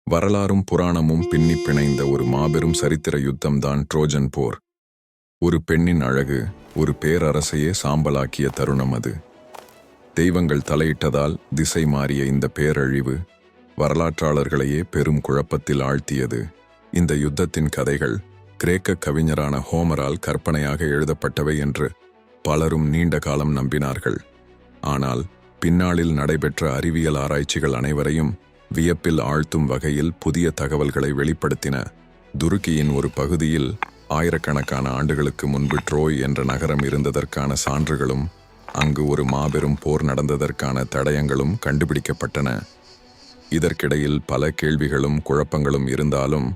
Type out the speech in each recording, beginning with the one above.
வரலாறும் புராணமும் பின்னி பிணைந்த ஒரு மாபெரும் சரித்திர யுத்தம்தான் ட்ரோஜன் போர். ஒரு பெண்ணின் அழகு ஒரு பேரரசையே சாம்பலாக்கிய தருணம் அது. தெய்வங்கள் தலையிட்டதால் திசை மாறிய இந்த பேரழிவு வரலாற்றாளர்களையே பெரும் குழப்பத்தில் ஆழ்த்தியது. இந்த யுத்தத்தின் கதைகள் கிரேக்க கவிஞரான ஹோமரால் கற்பனையாக எழுதப்பட்டவை என்று பலரும் நீண்ட காலம் நம்பினார்கள். ஆனால் பின்னாளில் நடைபெற்ற அறிவியல் ஆராய்ச்சிகள் அனைவரையும் வியப்பில் ஆழ்த்தும் வகையில் புதிய தகவல்களை வெளிப்படுத்தின. துருக்கியின் ஒரு பகுதியில் ஆயிரக்கணக்கான ஆண்டுகளுக்கு முன்பு ட்ரோய் என்ற நகரம் இருந்ததற்கான சான்றுகளும் அங்கு ஒரு மாபெரும் போர் நடந்ததற்கான தடயங்களும் கண்டுபிடிக்கப்பட்டன. இதற்கிடையில் பல கேள்விகளும் குழப்பங்களும் இருந்தாலும்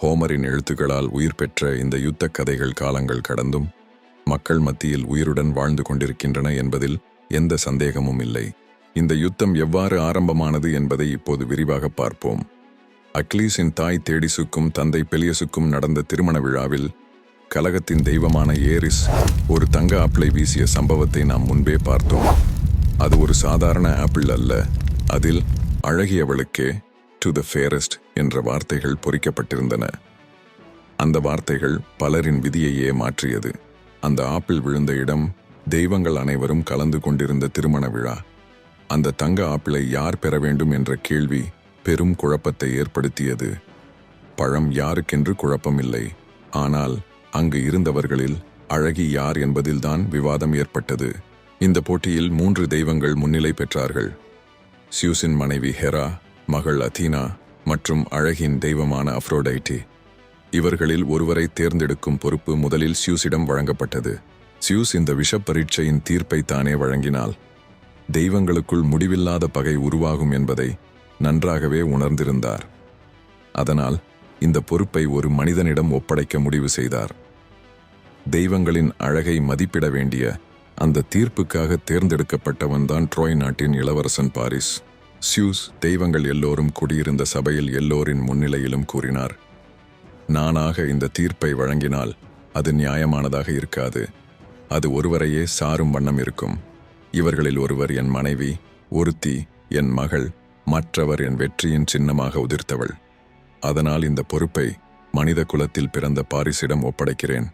ஹோமரின் எழுத்துக்களால் உயிர் பெற்ற இந்த யுத்த கதைகள் காலங்கள் கடந்தும் மக்கள் மத்தியில் உயிருடன் வாழ்ந்து கொண்டிருக்கின்றன என்பதில் எந்த சந்தேகமும் இல்லை. இந்த யுத்தம் எவ்வாறு ஆரம்பமானது என்பதை இப்போது விரிவாக பார்ப்போம். அக்லீஸின் தாய் தேடிசுக்கும் தந்தை பெலியசுக்கும் நடந்த திருமண விழாவில் கலகத்தின் தெய்வமான ஏரிஸ் ஒரு தங்க ஆப்பிளை வீசிய சம்பவத்தை நாம் முன்பே பார்த்தோம். அது ஒரு சாதாரண ஆப்பிள் அல்ல, அதில் அழகியவளுக்கே டு த ஃபேரஸ்ட் என்ற வார்த்தைகள் பொறிக்கப்பட்டிருந்தன. அந்த வார்த்தைகள் பலரின் விதியையே மாற்றியது. அந்த ஆப்பிள் விழுந்த இடம் தெய்வங்கள் அனைவரும் கலந்து கொண்டிருந்த திருமண விழா. அந்த தங்க ஆப்பிளை யார் பெற வேண்டும் என்ற கேள்வி பெரும் குழப்பத்தை ஏற்படுத்தியது. பழம் யாருக்கென்று குழப்பமில்லை, ஆனால் அங்கு இருந்தவர்களில் அழகி யார் என்பதில்தான் விவாதம் ஏற்பட்டது. இந்த போட்டியில் 3 தெய்வங்கள் முன்னிலை பெற்றார்கள். சியூஸின் மனைவி ஹெரா, மகள் அதீனா மற்றும் அழகின் தெய்வமான அஃப்ரோடைட்டி. இவர்களில் ஒருவரை தேர்ந்தெடுக்கும் பொறுப்பு முதலில் சியூஸிடம் வழங்கப்பட்டது. சியூஸ் இந்த விஷ பரீட்சையின் தீர்ப்பை தானே வழங்கினால் தெய்வங்களுக்குள் முடிவில்லாத பகை உருவாகும் என்பதை நன்றாகவே உணர்ந்திருந்தார். அதனால் இந்த பொறுப்பை ஒரு மனிதனிடம் ஒப்படைக்க முடிவு செய்தார். தெய்வங்களின் அழகை மதிப்பிட வேண்டிய அந்த தீர்ப்புக்காக தேர்ந்தெடுக்கப்பட்டவன்தான் ட்ரோய் நாட்டின் இளவரசன் பாரிஸ். சியூஸ் தெய்வங்கள் எல்லோரும் குடியிருந்த சபையில் எல்லோரின் முன்னிலையிலும் கூறினார், நானாக இந்த தீர்ப்பை வழங்கினால் அது நியாயமானதாக இருக்காது. அது ஒருவரையே சாரும் வண்ணம் இருக்கும். இவர்களில் ஒருவர் என் மனைவி, ஒருத்தி என் மகள், மற்றவர் என் வெற்றியின் சின்னமாக உதிர்த்தவள். அதனால் இந்த பொறுப்பை மனித குலத்தில் பிறந்த பாரிஸிடம் ஒப்படைக்கிறேன்.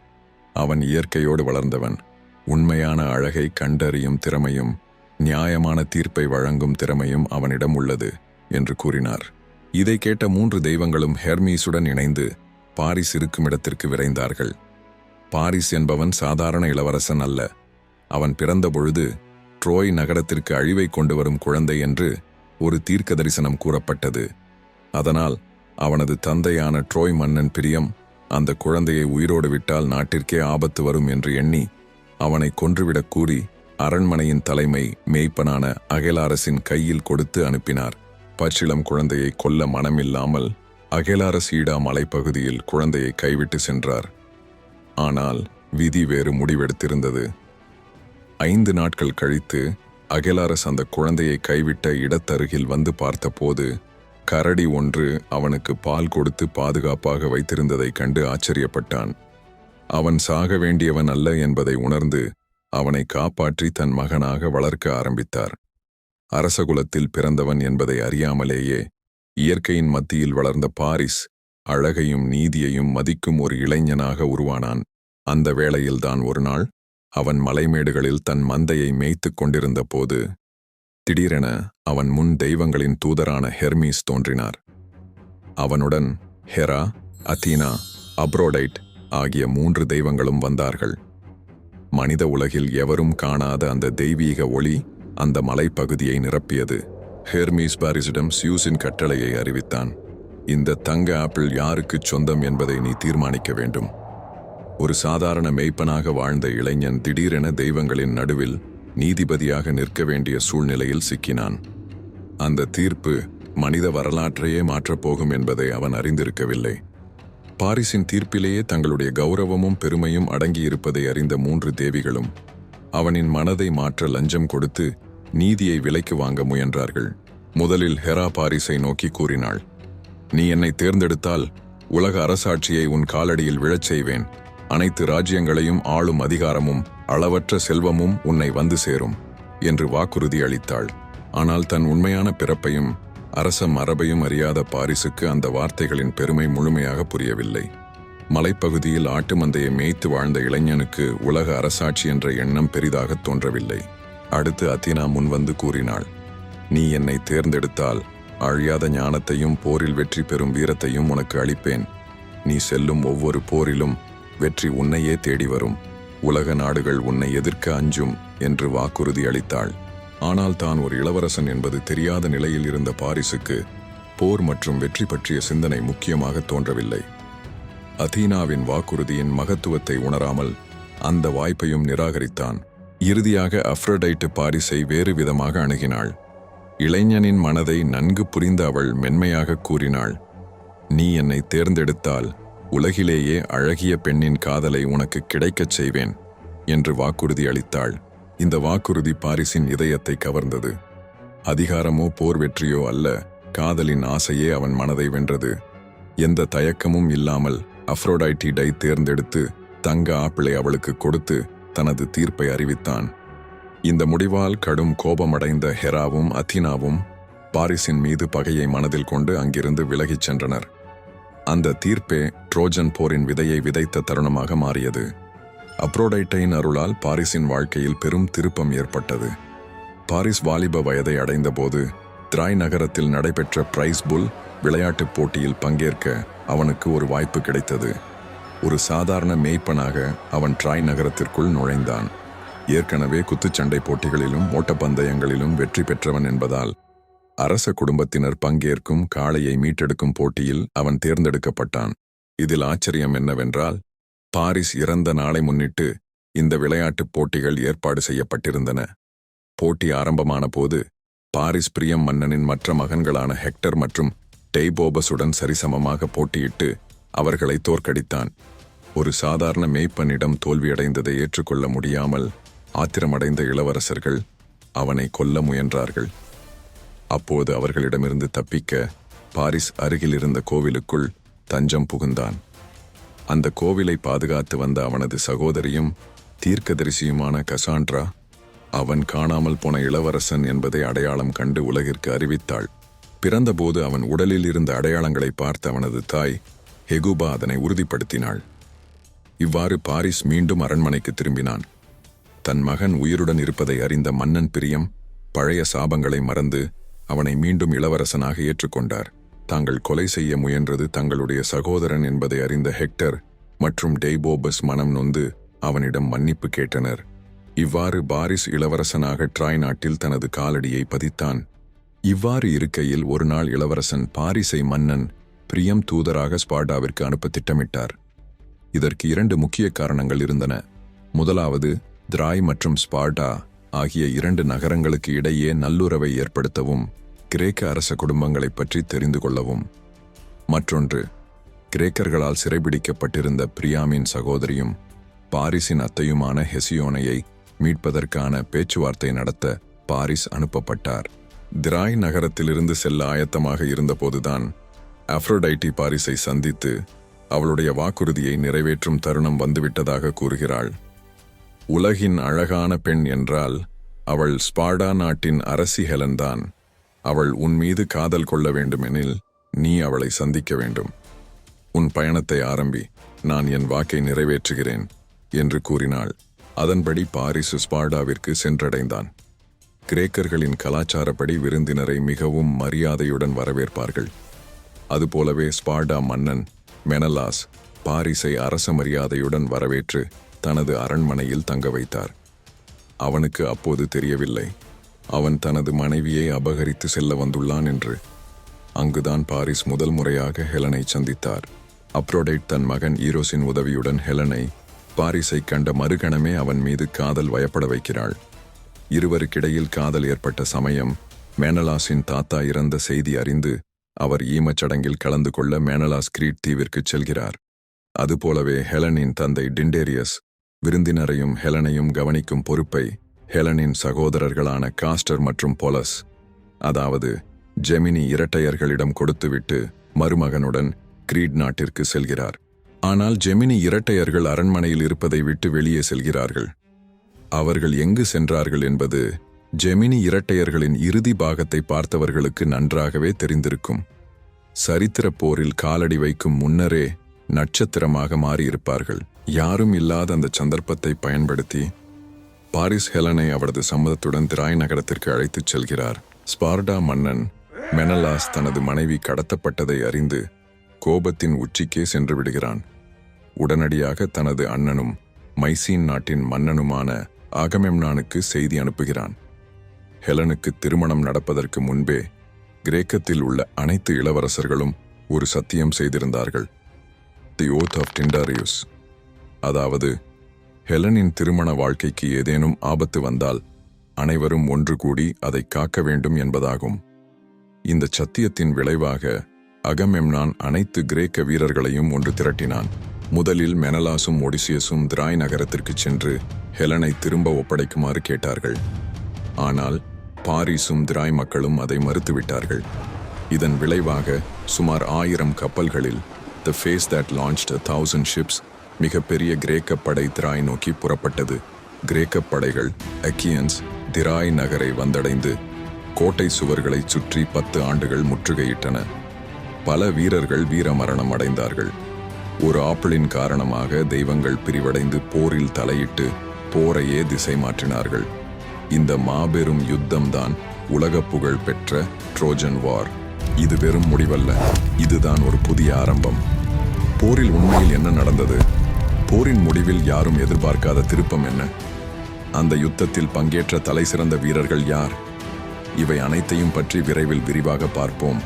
அவன் இயற்கையோடு வளர்ந்தவன். உண்மையான அழகை கண்டறியும் திறமையும் நியாயமான தீர்ப்பை வழங்கும் திறமையும் அவனிடம் உள்ளது என்று கூறினார். இதை கேட்ட 3 தெய்வங்களும் ஹெர்மீஸுடன் இணைந்து பாரிஸ் இருக்கும் இடத்திற்கு விரைந்தார்கள். பாரிஸ் என்பவன் சாதாரண இளவரசன் அல்ல. அவன் பிறந்த பொழுது ட்ரோய் நகரத்திற்கு அழிவை கொண்டு வரும் குழந்தை என்று ஒரு தீர்க்க தரிசனம் கூறப்பட்டது. அதனால் அவனது தந்தையான ட்ரோய் மன்னன் பிரியம் அந்த குழந்தையை உயிரோடு விட்டால் நாட்டிற்கே ஆபத்து வரும் என்று எண்ணி அவனை கொன்றுவிடக் கூறி அரண்மனையின் தலைமை மேய்ப்பனான அகெலாரஸின் கையில் கொடுத்து அனுப்பினார். பச்சிளம் குழந்தையை கொல்ல மனமில்லாமல் அகெலாரஸ் ஈடா மலைப்பகுதியில் குழந்தையை கைவிட்டு சென்றார். ஆனால் விதி வேறு முடிவெடுத்திருந்தது. 5 நாட்கள் கழித்து அகெலாரஸ் அந்த குழந்தையை கைவிட்ட இடத்தருகில் வந்து பார்த்தபோது கரடி ஒன்று அவனுக்கு பால் கொடுத்து பாதுகாப்பாக வைத்திருந்ததைக் கண்டு ஆச்சரியப்பட்டான். அவன் சாக வேண்டியவன் அல்ல என்பதை உணர்ந்து அவனை காப்பாற்றி தன் மகனாக வளர்க்க ஆரம்பித்தார். அரசகுலத்தில் பிறந்தவன் என்பதை அறியாமலேயே இயற்கையின் மத்தியில் வளர்ந்த பாரிஸ் அழகையும் நீதியையும் மதிக்கும் ஒரு இளைஞனாக உருவானான். அந்த வேளையில்தான் ஒரு நாள் அவன் மலைமேடுகளில் தன் மந்தையை மேய்த்து கொண்டிருந்த போது திடீரென அவன் முன் தெய்வங்களின் தூதரான ஹெர்மீஸ் தோன்றினார். அவனுடன் ஹெரா, அதீனா, அப்ரோடைட் ஆகிய 3 தெய்வங்களும் வந்தார்கள். மனித உலகில் எவரும் காணாத அந்த தெய்வீக ஒளி அந்த மலைப்பகுதியை நிரப்பியது. ஹெர்மீஸ் பாரிஸிடம் சியூஸின் கட்டளையை அறிவித்தான். இந்த தங்க ஆப்பிள் யாருக்குச் சொந்தம் என்பதை நீ தீர்மானிக்க வேண்டும். ஒரு சாதாரண மேய்ப்பனாக வாழ்ந்த இளைஞன் திடீரென தெய்வங்களின் நடுவில் நீதிபதியாக நிற்க வேண்டிய சூழ்நிலையில் சிக்கினான். அந்த தீர்ப்பு மனித வரலாற்றையே மாற்றப்போகும் என்பதை அவன் அறிந்திருக்கவில்லை. பாரிஸின் தீர்ப்பிலேயே தங்களுடைய கௌரவமும் பெருமையும் அடங்கியிருப்பதை அறிந்த 3 தேவிகளும் அவனின் மனதை மாற்ற லஞ்சம் கொடுத்து நீதியை விலைக்கு வாங்க முயன்றார்கள். முதலில் ஹெரா பாரிஸை நோக்கி கூறினாள், நீ என்னை தேர்ந்தெடுத்தால் உலக அரசாட்சியை உன் காலடியில் விழச் செய்வேன். அனைத்து ராஜ்யங்களையும் ஆளும் அதிகாரமும் அளவற்ற செல்வமும் உன்னை வந்து சேரும் என்று வாக்குறுதி அளித்தாள். ஆனால் தன் உண்மையான பிறப்பையும் அரச மரபையும் அறியாத பாரிசுக்கு அந்த வார்த்தைகளின் பெருமை முழுமையாக புரியவில்லை. மலைப்பகுதியில் ஆட்டு மந்தையை மேய்த்து வாழ்ந்த இளைஞனுக்கு உலக அரசாட்சி என்ற எண்ணம் பெரிதாக தோன்றவில்லை. அடுத்து அத்தீனா முன்வந்து கூறினாள், நீ என்னை தேர்ந்தெடுத்தால் அழியாத ஞானத்தையும் போரில் வெற்றி பெறும் வீரத்தையும் உனக்கு அளிப்பேன். நீ செல்லும் ஒவ்வொரு போரிலும் வெற்றி உன்னையே தேடி வரும். உலக நாடுகள் உன்னை எதிர்க்க அஞ்சும் என்று வாக்குறுதி அளித்தாள். ஆனால் தான் ஒரு இளவரசன் என்பது தெரியாத நிலையில் இருந்த பாரிசுக்கு போர் மற்றும் வெற்றி பற்றிய சிந்தனை முக்கியமாக தோன்றவில்லை. அத்தீனாவின் வாக்குறுதியின் மகத்துவத்தை உணராமல் அந்த வாய்ப்பையும் நிராகரித்தான். இறுதியாக அஃப்ரோடைட்டு பாரிஸை வேறு விதமாக அணுகினாள். இளைஞனின் மனதை நன்கு புரிந்த அவள் மென்மையாக கூறினாள், நீ என்னை தேர்ந்தெடுத்தால் உலகிலேயே அழகிய பெண்ணின் காதலை உனக்கு கிடைக்கச் செய்வேன் என்று வாக்குறுதி அளித்தாள். இந்த வாக்குறுதி பாரிஸின் இதயத்தை கவர்ந்தது. அதிகாரமோ போர் வெற்றியோ அல்ல, காதலின் ஆசையே அவன் மனதை வென்றது. எந்த தயக்கமும் இல்லாமல் அஃப்ரோடைட்டை தேர்ந்தெடுத்து தங்க ஆப்பிளை அவளுக்கு கொடுத்து தனது தீர்ப்பை அறிவித்தான். இந்த முடிவால் கடும் கோபமடைந்த ஹெராவும் அத்தீனாவும் பாரிஸின் மீது பகையை மனதில் கொண்டு அங்கிருந்து விலகிச் சென்றனர். அந்த தீர்ப்பே ட்ரோஜன் போரின் விதையை விதைத்த தருணமாக மாறியது. அப்ரோடைட்டின் அருளால் பாரிஸின் வாழ்க்கையில் பெரும் திருப்பம் ஏற்பட்டது. பாரிஸ் வாலிப வயதை அடைந்தபோது திராய் நகரத்தில் நடைபெற்ற பிரைஸ் புல் விளையாட்டுப் போட்டியில் பங்கேற்க அவனுக்கு ஒரு வாய்ப்பு கிடைத்தது. ஒரு சாதாரண மேய்ப்பனாக அவன் ட்ராய் நகரத்திற்குள் நுழைந்தான். ஏற்கனவே குத்துச்சண்டை போட்டிகளிலும் ஓட்டப்பந்தயங்களிலும் வெற்றி பெற்றவன் என்பதால் அரச குடும்பத்தினர் பங்கேற்கும் காளையை மீட்டெடுக்கும் போட்டியில் அவன் தேர்ந்தெடுக்கப்பட்டான். இதில் ஆச்சரியம் என்னவென்றால், பாரிஸ் இறந்த நாளை முன்னிட்டு இந்த விளையாட்டுப் போட்டிகள் ஏற்பாடு செய்யப்பட்டிருந்தன. போட்டி ஆரம்பமான போது பாரிஸ் பிரியம் மன்னனின் மற்ற மகன்களான ஹெக்டர் மற்றும் டெய்போபஸுடன் சரிசமமாக போட்டியிட்டு அவர்களை தோற்கடித்தான். ஒரு சாதாரண மேய்ப்பனிடம் தோல்வியடைந்ததை ஏற்றுக்கொள்ள முடியாமல் ஆத்திரமடைந்த இளவரசர்கள் அவனை கொல்ல முயன்றார்கள். அப்போது அவர்களிடமிருந்து தப்பிக்க பாரிஸ் அருகில் இருந்த கோவிலுக்குள் தஞ்சம் புகுந்தான். அந்த கோவிலை பாதுகாத்து வந்த அவனது சகோதரியும் தீர்க்கதரிசியுமான கசாண்ட்ரா அவன் காணாமல் போன இளவரசன் என்பதை அடையாளம் கண்டு உலகிற்கு அறிவித்தாள். பிறந்தபோது அவன் உடலில் இருந்த அடையாளங்களை பார்த்த அவனது தாய் ஹெகுபா அதனை உறுதிப்படுத்தினாள். இவ்வாறு பாரிஸ் மீண்டும் அரண்மனைக்கு திரும்பினான். தன் மகன் உயிருடன் இருப்பதை அறிந்த மன்னன் பிரியம் பழைய சாபங்களை மறந்து அவனை மீண்டும் இளவரசனாக ஏற்றுக்கொண்டார். தாங்கள் கொலை செய்ய முயன்றது தங்களுடைய சகோதரன் என்பதை அறிந்த ஹெக்டர் மற்றும் டெய்போபஸ் மனம் நொந்து அவனிடம் மன்னிப்பு கேட்டனர். இவ்வாறு பாரிஸ் இளவரசனாக ட்ராய் நாட்டில் தனது காலடியை பதித்தான். இவ்வாறு இருக்கையில் ஒரு நாள் இளவரசன் பாரிஸை மன்னன் பிரியம் தூதராக ஸ்பார்டாவிற்கு அனுப்ப திட்டமிட்டார். இதற்கு 2 முக்கிய காரணங்கள் இருந்தன. முதலாவது, திராய் மற்றும் ஸ்பார்டா ஆகிய 2 நகரங்களுக்கு இடையே நல்லுறவை ஏற்படுத்தவும் கிரேக்க அரச குடும்பங்களைப் பற்றி தெரிந்து கொள்ளவும். மற்றொன்று, கிரேக்கர்களால் சிறைபிடிக்கப்பட்டிருந்த பிரியாமின் சகோதரியும் பாரிஸின் அத்தையுமான ஹெசியோனையை மீட்பதற்கான பேச்சுவார்த்தை நடத்த பாரிஸ் அனுப்பப்பட்டார். திராய் நகரத்திலிருந்து செல்ல ஆயத்தமாக இருந்தபோதுதான் அஃப்ரோடைட்டி பாரிஸை சந்தித்து அவளுடைய வாக்குறுதியை நிறைவேற்றும் தருணம் வந்துவிட்டதாக கூறுகிறாள். உலகின் அழகான பெண் என்றால் அவள் ஸ்பார்டா நாட்டின் அரசி ஹெலன்தான். அவள் உன் மீது காதல் கொள்ள வேண்டுமெனில் நீ அவளை சந்திக்க வேண்டும். உன் பயணத்தை ஆரம்பி, நான் என் வாக்கை நிறைவேற்றுகிறேன் என்று கூறினாள். அதன்படி பாரிஸ் ஸ்பார்டாவிற்கு சென்றடைந்தான். கிரேக்கர்களின் கலாச்சாரப்படி விருந்தினரை மிகவும் மரியாதையுடன் வரவேற்பார்கள். அதுபோலவே ஸ்பார்டா மன்னன் மெனலாஸ் பாரிஸை அரச மரியாதையுடன் வரவேற்று தனது அரண்மனையில் தங்க வைத்தார். அவனுக்கு அப்போது தெரியவில்லை அவன் தனது மனைவியை அபகரித்து செல்ல வந்துள்ளான் என்று. அங்குதான் பாரிஸ் முதல் முறையாக ஹெலனை சந்தித்தார். அப்ரோடைட் தன் மகன் ஈரோஸின் உதவியுடன் ஹெலனை பாரிஸை கண்ட மறுகணமே அவன் மீது காதல் வயப்பட வைக்கிறாள். இருவருக்கிடையில் காதல் ஏற்பட்ட சமயம் மேனலாஸின் தாத்தா இறந்த செய்தி அறிந்து அவர் ஈமச்சடங்கில் கலந்து கொள்ள மேனலாஸ் கிரீட் தீவிற்கு செல்கிறார். அதுபோலவே ஹெலனின் தந்தை டிண்டேரியஸ் விருந்தினரையும் ஹெலனையும் கவனிக்கும் பொறுப்பை ஹெலனின் சகோதரர்களான காஸ்டர் மற்றும் பொலஸ், அதாவது ஜெமினி இரட்டையர்களிடம் கொடுத்துவிட்டு மருமகனுடன் கிரீட் நாட்டிற்கு செல்கிறார். ஆனால் ஜெமினி இரட்டையர்கள் அரண்மனையில் இருப்பதை விட்டு வெளியே செல்கிறார்கள். அவர்கள் எங்கு சென்றார்கள் என்பது ஜெமினி இரட்டையர்களின் இறுதி பாகத்தை பார்த்தவர்களுக்கு நன்றாகவே தெரிந்திருக்கும். சரித்திர போரில் காலடி வைக்கும் முன்னரே நட்சத்திரமாக மாறியிருப்பார்கள். யாரும் இல்லாத அந்த சந்தர்ப்பத்தை பயன்படுத்தி பாரிஸ் ஹெலனை அவரது சம்மதத்துடன் திராய் நகரத்திற்கு அழைத்துச் செல்கிறார். ஸ்பார்டா மன்னன் மெனலாஸ் தனது மனைவி கடத்தப்பட்டதை அறிந்து கோபத்தின் உச்சிக்கே சென்று விடுகிறான். உடனடியாக தனது அண்ணனும் மைசீன் நாட்டின் மன்னனுமான ஆகமெம்னானுக்கு செய்தி அனுப்புகிறான். ஹெலனுக்கு திருமணம் நடப்பதற்கு முன்பே கிரேக்கத்தில் உள்ள அனைத்து இளவரசர்களும் ஒரு சத்தியம் செய்திருந்தார்கள். தி ஓத் ஆஃப் டிண்டாரியுஸ், அதாவது ஹெலனின் திருமண வாழ்க்கைக்கு ஏதேனும் ஆபத்து வந்தால் அனைவரும் ஒன்று கூடி அதை காக்க வேண்டும் என்பதாகும். இந்த சத்தியத்தின் விளைவாக அகமெம்னான் அனைத்து கிரேக்க வீரர்களையும் ஒன்று திரட்டினான். முதலில் மெனலாசும் ஒடிசியஸும் திராய் நகரத்திற்கு சென்று ஹெலனை திரும்ப ஒப்படைக்குமாறு கேட்டார்கள். ஆனால் பாரிஸும் திராய் மக்களும் அதை மறுத்துவிட்டார்கள். இதன் விளைவாக சுமார் 1000 கப்பல்களில் the face that launched 1000 ships மிகப்பெரிய கிரேக்க படை திராய் நோக்கி புறப்பட்டது. கிரேக்க படைகள் அக்கியன்ஸ் திராய் நகரை வந்தடைந்து கோட்டை சுவர்களை சுற்றி 10 ஆண்டுகள் முற்றுகையிட்டன. பல வீரர்கள் வீரமரணம் அடைந்தார்கள். ஒரு ஆப்பிளின் காரணமாக தெய்வங்கள் பிரிவடைந்து போரில் தலையிட்டு போரையே திசை மாற்றினார்கள். இந்த மாபெரும் யுத்தம்தான் உலக புகழ் பெற்ற ட்ரோஜன் வார். இது வெறும் முடிவல்ல, இதுதான் ஒரு புதிய ஆரம்பம். போரில் உண்மையில் என்ன நடந்தது? போரின் முடிவில் யாரும் எதிர்பார்க்காத திருப்பம் என்ன? அந்த யுத்தத்தில் பங்கேற்ற தலைசிறந்த வீரர்கள் யார்? இவை அனைத்தையும் பற்றி விரைவில் விரிவாக பார்ப்போம்.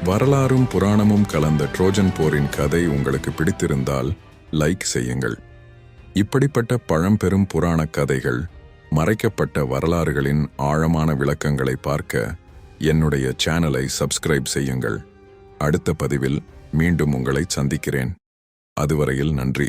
வரலாறும் புராணமும் கலந்த ட்ரோஜன் போரின் கதை உங்களுக்கு பிடித்திருந்தால் லைக் செய்யுங்கள். இப்படிப்பட்ட பழம்பெரும் புராண கதைகள், மறைக்கப்பட்ட வரலாறுகளின் ஆழமான விளக்கங்களை பார்க்க என்னுடைய சேனலை சப்ஸ்கிரைப் செய்யுங்கள். அடுத்த பதிவில் மீண்டும் உங்களை சந்திக்கிறேன். அதுவரையில் நன்றி.